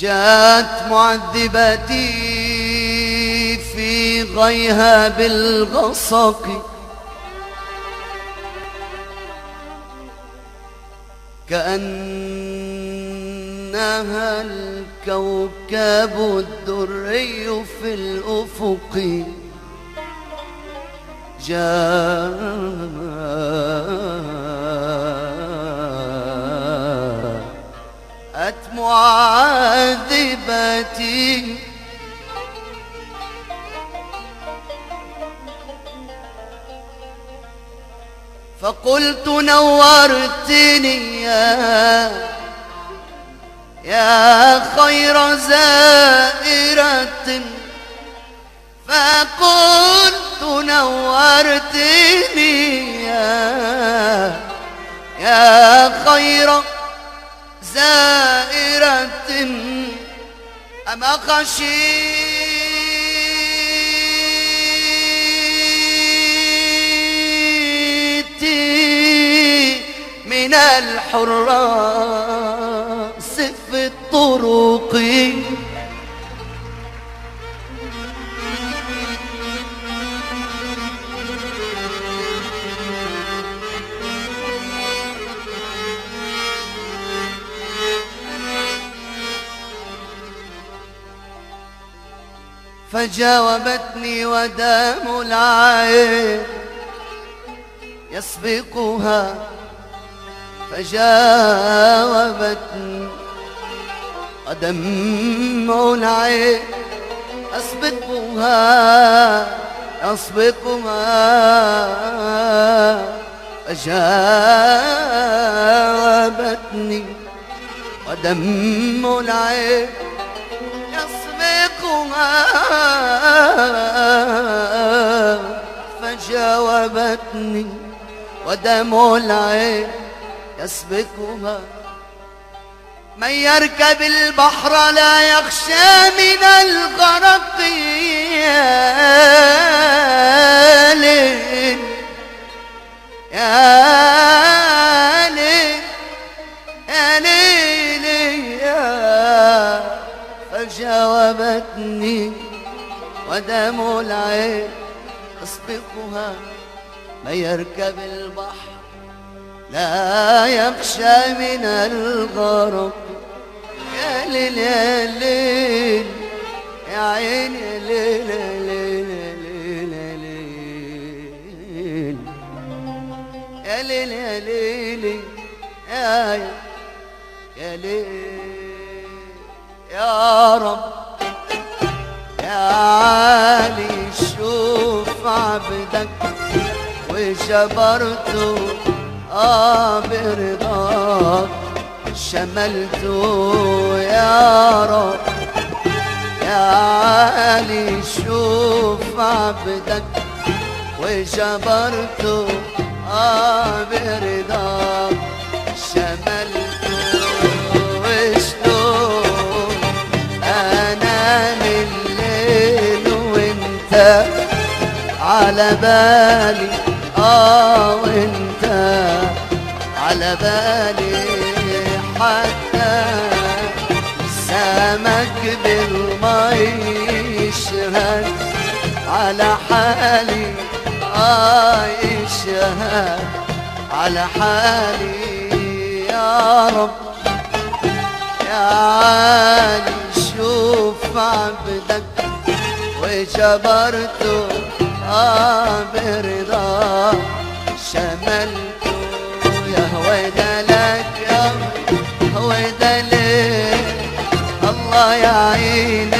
جاءت معذبتي في غيها بالغصق، كأنها الكوكب الدري في الأفق. جاءت معذبتي فقلت نورتني يا خير زائرة، فقلت نورتني يا خير زائرة، أما خشيتي من الحراس في الطرق؟ فجاوبتني ودام العين يسبقها، فجاوبتني ودمع العين يسبقها فجاوبتني ودمع العين فجاوبتني ودمع العين يسبقها. من يركب البحر لا يخشى من الغرق، يا ليل يا ليل يا ليل يا. فجاوبتني ودمع العين يسبقها. من يركب البحر لا يخشى من الغرق، يا ليل يا ليل يا عين يا ليل يا ليل يا ليل يا ليل يا ليل يا رب يا عالي. شوف عبدك وجبرته برضاك، شملته يا رب يا عالي. شوف عبدك وجبرته برضاك، شملته. وشلون انام الليل وانت على بالي، وانت على بالي، حتى سمك بالمي يشهد على حالي، يشهد على حالي يا رب يا عالي. شوف عبدك وجبرته برضاك، شملته. يا هويدا لك يا هويدا لك، الله يعين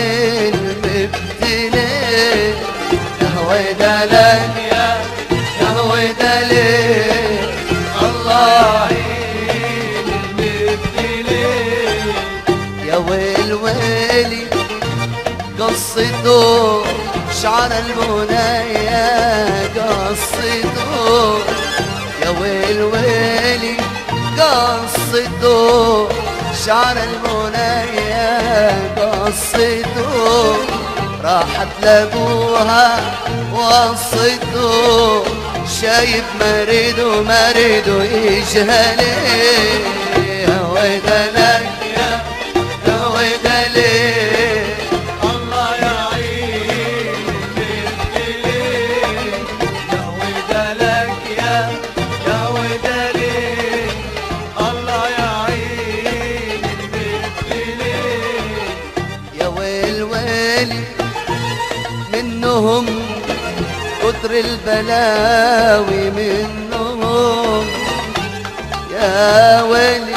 المبتلي. يا هويدا لك يا هويدا لك، الله يعين المبتلي. يا ويل ويلي قصته شعر المنايا قصته، يا ويل ويلي قصته شعر المنايا قصته. راحت لابوها وصته، شايف مريدو يجهلي. يا ويدا لك يا ويدا لك، ويلي منهم كتر البلاوي منهم يا ويلي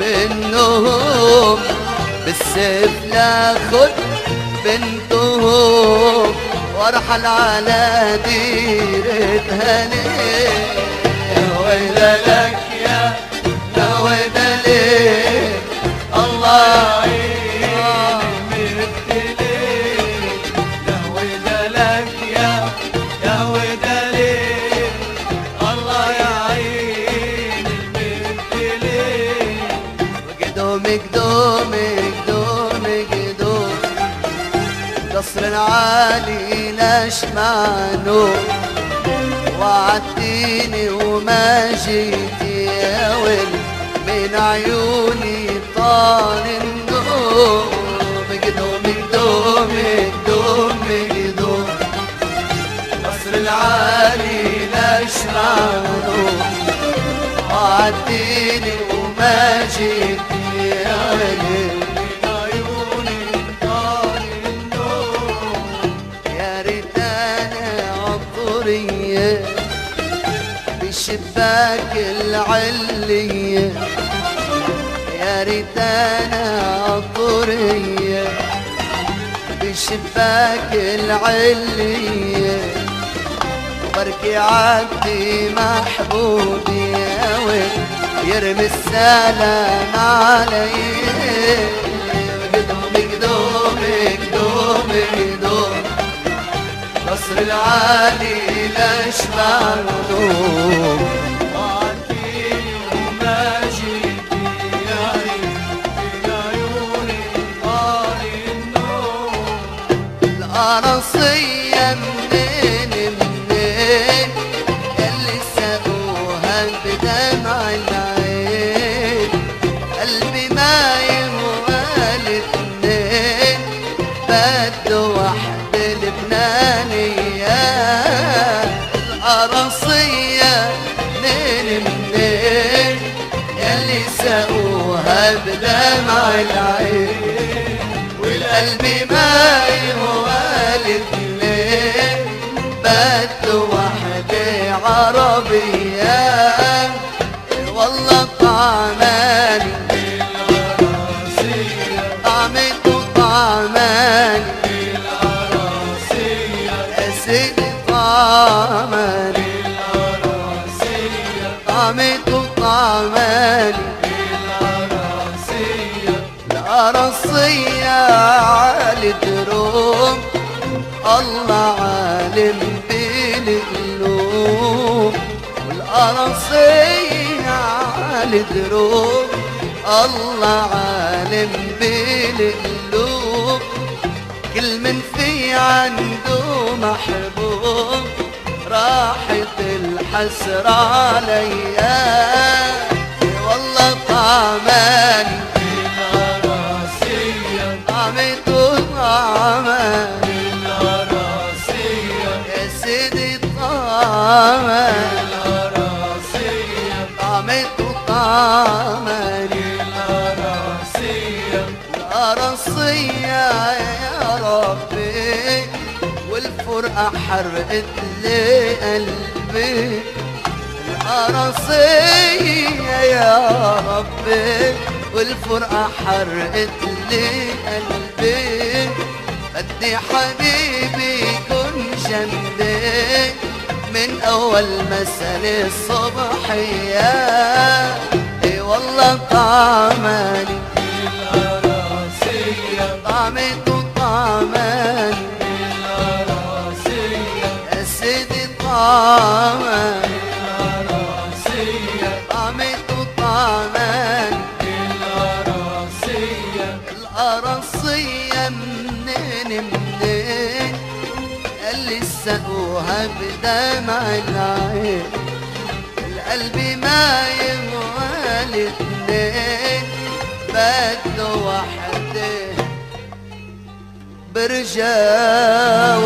منهم بالسيف لاخد بنتهم وارحل على ديرتها ليه يا ويلة لك يا ويلة ليه الله يعيني مبتليك يا ويلة لك يا ويلة ليه الله يعيني مبتليك وقدوم قصر العالي لاش معنو وعدتيني وما جيتي يا ويلي من عيوني طال النوم قدوم قصر العالي لاش معنو وعدتيني وما جيتي يا ويلي بشباك العلية يا ريت انا عطرية بشباك العلية وبركي عبدي محبوبي يا ويل يرمي السلام علي قدوم قصر العالي لاش معلوم وعدتيني وما جيتي يا عيني في عيوني طال النوم القراصية منين ياللي ساقوها بدمع العين قلبي ما يهوى الاتنين بده واحدة لبنانية القراصية منين ياللي ساقوها بدمع العين والقلب ما يهوى الاتنين بده واحدة عربية والله طعماني طعمته طعماني طعماني طعمته طعماني القراصية عالي دروم الله عالم بالقلوب والقراصية عالي دروم الله عالم بالقلوب كل من في عنده محبوب راحت الحسرة عليا والله طعماني طعمته طعماني يا سيدي طعماني طعمته طعماني القراصية يا ربي والفرقة حرقت لي قلبي القراصية يا ربي والفرقة حرقت لي قلبي بدي حبيبي يكون جنبي من أول مساء الصبحية اي والله طعماني طعمته طعماني يا سيدي طعماني طعمته طعماني القراصية منين اللي سقوها بدمع العين القلب ما يهوى الاتنين بده وحده برجع